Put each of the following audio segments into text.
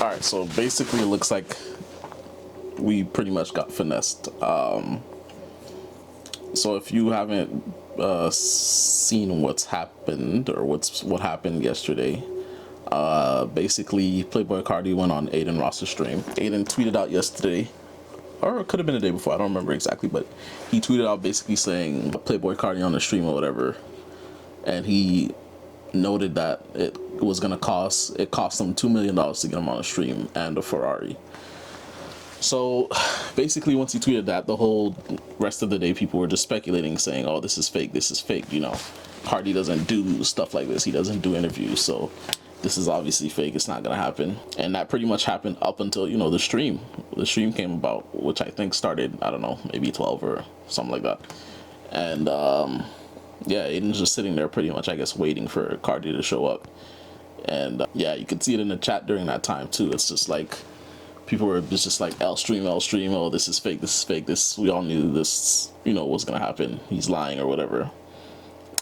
Alright, so basically it looks like we pretty much got finessed. So if you haven't seen what's happened or what happened yesterday, basically Playboy Carti went on Adin Ross's stream. Adin tweeted out yesterday, or it could have been the day before, I don't remember exactly, but he tweeted out basically saying Playboy Carti on the stream or whatever, and he noted that it cost him $2 million to get him on a stream and a Ferrari. So basically once he tweeted that, the whole rest of the day people were just speculating, saying, oh, this is fake, you know, Carti doesn't do stuff like this, he doesn't do interviews, so this is obviously fake, it's not gonna happen. And that pretty much happened up until, you know, the stream came about, which I think started, I don't know, maybe 12 or something like that. And yeah, Aiden's just sitting there pretty much, I guess, waiting for Carti to show up. And yeah, you could see it in the chat during that time too. It's just like people were just like L stream, oh, this is fake, this, we all knew this, you know, was gonna happen, he's lying or whatever.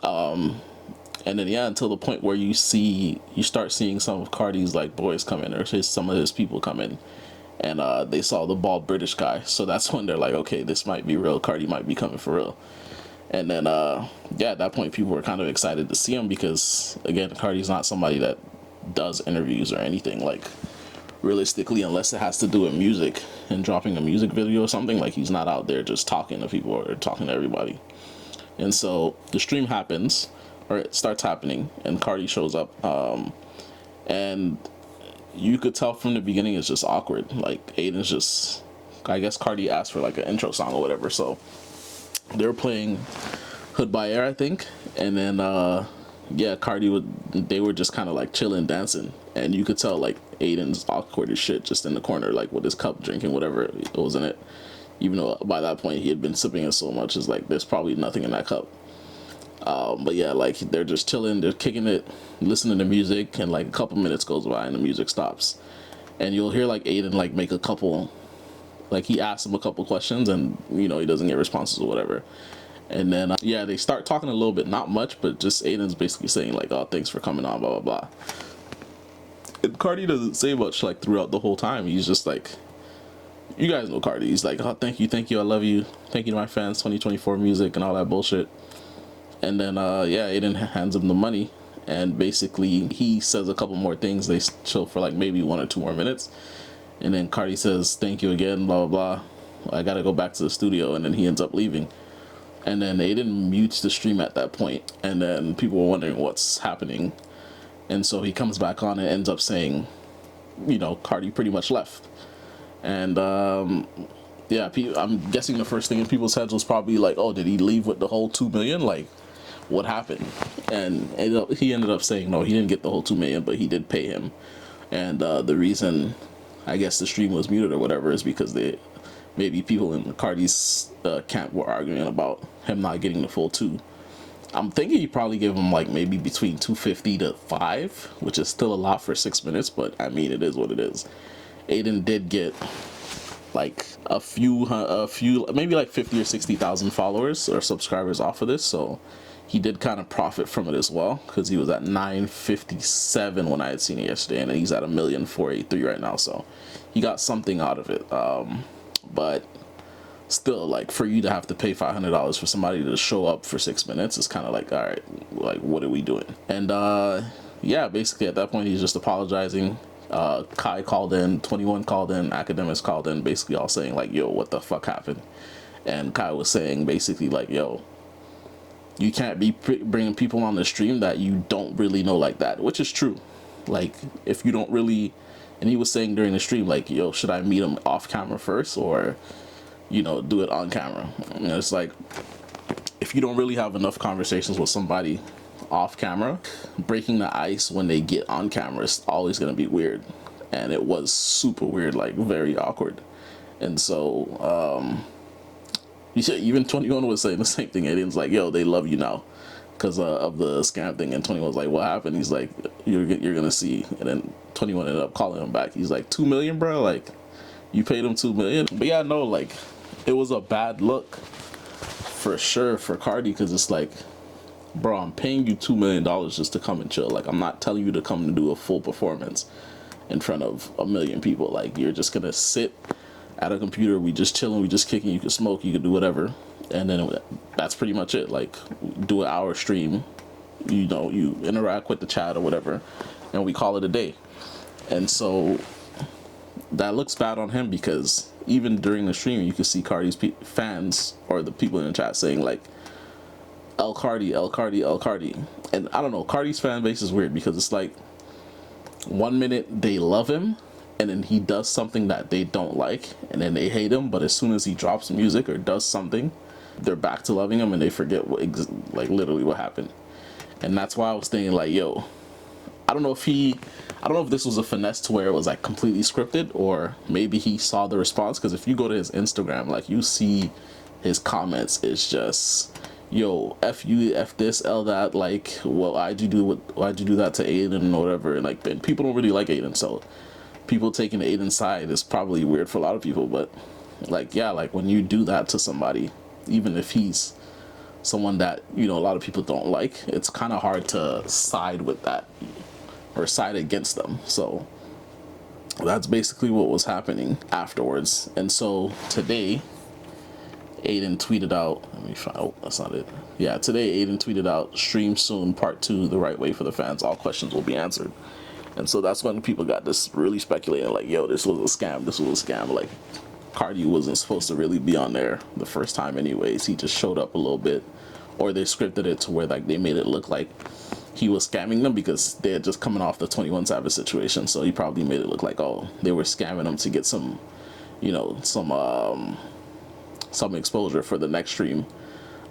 And then yeah, until the point where you start seeing some of Carti's like boys come in, or some of his people come in, and they saw the bald British guy, so that's when they're like, okay, this might be real, Carti might be coming for real. And then yeah, at that point people were kind of excited to see him, because again, Carti's not somebody that does interviews or anything, like realistically, unless it has to do with music and dropping a music video or something, like he's not out there just talking to people or talking to everybody. And so the stream happens, or it starts happening, and Carti shows up, and you could tell from the beginning it's just awkward. Like Aiden's just, I guess Carti asked for like an intro song or whatever, so they were playing Hood by Air, I think, and then yeah, they were just kind of like chilling, dancing, and you could tell like Aiden's awkward as shit, just in the corner, like with his cup, drinking whatever it was in it, even though by that point he had been sipping it so much, it's like there's probably nothing in that cup. But yeah, like they're just chilling, they're kicking it, listening to music, and like a couple minutes goes by and the music stops, and you'll hear like Aiden like make a couple, like he asks him a couple questions, and you know he doesn't get responses or whatever. And then yeah, they start talking a little bit, not much, but just Aiden's basically saying like, oh, thanks for coming on, blah blah blah. And Carti doesn't say much like throughout the whole time. He's just like, you guys know Carti, he's like, oh, thank you, I love you, thank you to my fans, 2024 music and all that bullshit. And then yeah, Aiden hands him the money, and basically he says a couple more things. They chill for like maybe 1 or 2 more minutes, and then Carti says thank you again, blah blah blah, I gotta go back to the studio, and then he ends up leaving. And then Aiden mutes the stream at that point, and then people were wondering what's happening, and so he comes back on and ends up saying, you know, Carti pretty much left. And yeah, I'm guessing the first thing in people's heads was probably like, oh, did he leave with the whole 2 million, like what happened? And he ended up saying no, he didn't get the whole 2 million, but he did pay him. And the reason I guess the stream was muted or whatever is because maybe people in Carti's camp were arguing about him not getting the full 2. I'm thinking he probably gave him like maybe between 250 to 5, which is still a lot for 6 minutes, but I mean, it is what it is. Aiden did get like a few maybe like 50 or 60,000 followers or subscribers off of this, so he did kind of profit from it as well, because he was at 957 when I had seen it yesterday, and he's at 1,483,000 right now, so he got something out of it. But still, like, for you to have to pay $500 for somebody to show up for 6 minutes is kind of like, all right, like, what are we doing? And yeah, basically at that point he's just apologizing. Kai called in, 21 called in, Academics called in, basically all saying like, yo, what the fuck happened? And Kai was saying basically like, yo, you can't be bringing people on the stream that you don't really know like that, which is true. Like, if you don't really, and he was saying during the stream like, yo, should I meet him off camera first, or, you know, do it on camera? And it's like, if you don't really have enough conversations with somebody off camera, breaking the ice when they get on camera is always going to be weird. And it was super weird, like very awkward. And so you said even 21 was saying the same thing. Aiden's like, yo, they love you now because of the scam thing. And 21 was like, what happened? He's like, you're gonna see. And then 21 ended up calling him back. He's like, 2 million, bro, like you paid him 2 million. But yeah, no, like it was a bad look for sure for Carti, because it's like, bro, I'm paying you $2 million just to come and chill. Like, I'm not telling you to come and do a full performance. in front of a million people. Like, you're just gonna sit at a computer, we just chilling, we just kicking, you can smoke, you can do whatever, and then that's pretty much it. Like, do an hour stream, you know, you interact with the chat or whatever, and we call it a day. And so that looks bad on him, because even during the stream you can see Carti's fans or the people in the chat saying like El Carti, El Carti, El Carti. And I don't know, Carti's fan base is weird, because it's like 1 minute they love him, and then he does something that they don't like, and then they hate him, but as soon as he drops music or does something, they're back to loving him, and they forget what like literally what happened. And that's why I was thinking like, yo, I don't know if this was a finesse to where it was like completely scripted, or maybe he saw the response, because if you go to his Instagram, like, you see his comments, it's just, yo, F you, F this, L that, like, well, why'd you do that to Adin or whatever. And like, then people don't really like Adin, so people taking Adin's side is probably weird for a lot of people. But like, yeah, like, when you do that to somebody, even if he's someone that, you know, a lot of people don't like, it's kind of hard to side with that or side against them. So that's basically what was happening afterwards. And so today Adin tweeted out, let me find, oh, that's not it. Yeah, today Adin tweeted out, stream soon, part 2, the right way for the fans, all questions will be answered. And so that's when people got this really speculating, like, yo, this was a scam, like, Carti wasn't supposed to really be on there the first time anyways, he just showed up a little bit, or they scripted it to where like they made it look like he was scamming them, because they had just coming off the 21 Savage situation, so he probably made it look like, oh, they were scamming him to get some, you know, some exposure for the next stream.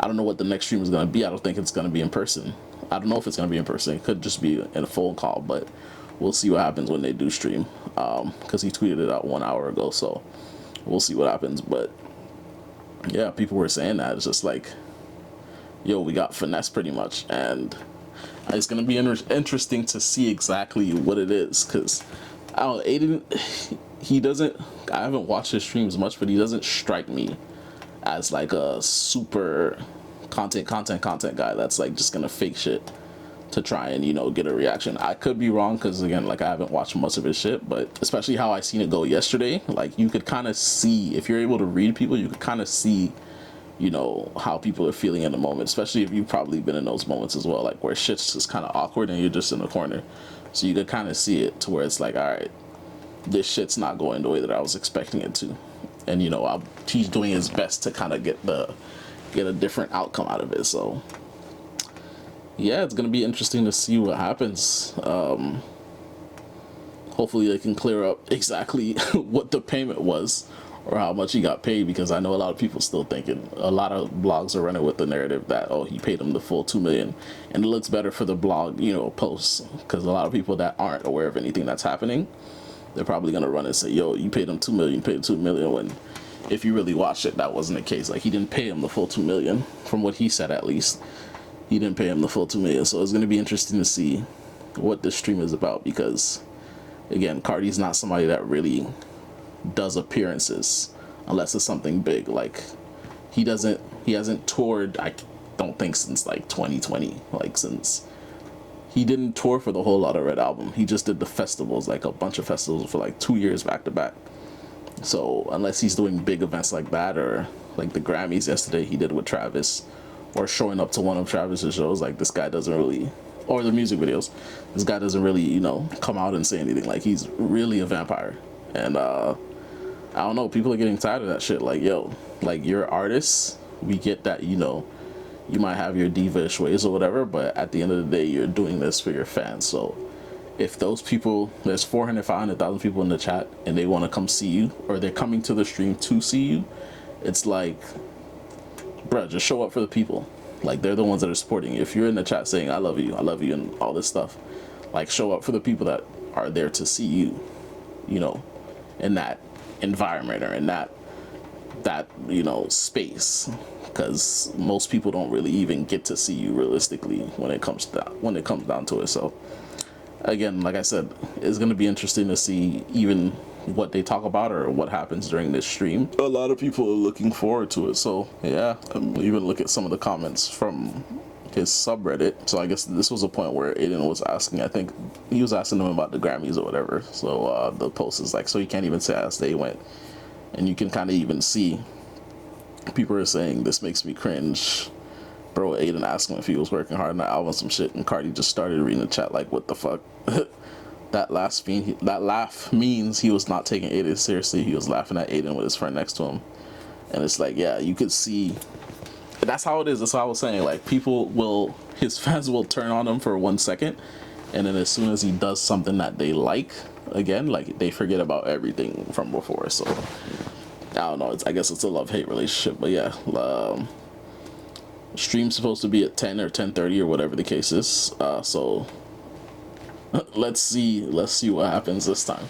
I don't know what the next stream is going to be. I don't think it's going to be in person. I don't know if it's going to be in person. It could just be in a phone call, but we'll see what happens when they do stream, because he tweeted it out 1 hour ago, so we'll see what happens. But yeah, people were saying that it's just like, yo, we got finesse pretty much, and it's going to be interesting to see exactly what it is, because I don't know, Adin, he doesn't, I haven't watched his streams much, but he doesn't strike me as like a super content guy that's like just gonna fake shit to try and, you know, get a reaction. I could be wrong, because again, like, I haven't watched much of his shit, but especially how I seen it go yesterday, like, you could kind of see, if you're able to read people, you could kind of see, you know, how people are feeling in the moment, especially if you've probably been in those moments as well, like where shit's just kind of awkward and you're just in the corner, so you could kind of see it to where it's like, all right, this shit's not going the way that I was expecting it to. And, you know, he's doing his best to kind of get a different outcome out of it. So yeah, it's gonna be interesting to see what happens. Hopefully they can clear up exactly what the payment was or how much he got paid, because I know a lot of people still thinking, a lot of blogs are running with the narrative that, oh, he paid him the full 2 million, and it looks better for the blog, you know, posts, because a lot of people that aren't aware of anything that's happening, they're probably gonna run and say, yo, you paid him 2 million, you paid him 2 million, when if you really watched it, that wasn't the case. Like, he didn't pay him the full 2 million, from what he said, at least. He didn't pay him the full 2 million. So it's gonna be interesting to see what this stream is about, because again, Carti's not somebody that really does appearances unless it's something big. Like, he hasn't toured, I don't think, since like 2020, like, since he didn't tour for the whole Lotta Red album. He just did the festivals, like a bunch of festivals for like 2 years back to back. So unless he's doing big events like that, or like the Grammys yesterday he did with Travis, or showing up to one of Travis's shows, like, this guy doesn't really, or the music videos, this guy doesn't really, you know, come out and say anything. Like, he's really a vampire. And I don't know, people are getting tired of that shit. Like, yo, like, you're artists, we get that, you know, you might have your diva-ish ways or whatever, but at the end of the day, you're doing this for your fans. So if those people, there's 400, 500,000 people in the chat, and they want to come see you, or they're coming to the stream to see you, it's like, bruh, just show up for the people. Like, they're the ones that are supporting you. If you're in the chat saying, I love you, and all this stuff, like, show up for the people that are there to see you, you know, in that environment, or in that you know, space, because most people don't really even get to see you realistically when it comes down to it. So again, like I said, it's going to be interesting to see even what they talk about or what happens during this stream. A lot of people are looking forward to it. So yeah, even look at some of the comments from his subreddit. So I guess this was a point where Aiden was asking, I think he was asking him about the Grammys or whatever. So the post is like, so he can't even say as they went. And you can kind of even see people are saying, this makes me cringe. Bro, Aiden asked him if he was working hard on the album, some shit, and Carti just started reading the chat like, what the fuck? That laugh means he was not taking Aiden seriously. He was laughing at Aiden with his friend next to him. And it's like, yeah, you could see, that's how it is. That's what I was saying. Like, his fans will turn on him for 1 second, and then as soon as he does something that they like, again, like, they forget about everything from before. So I don't know. I guess it's a love-hate relationship. But yeah, stream's supposed to be at 10 or 10:30 or whatever the case is. So let's see what happens this time.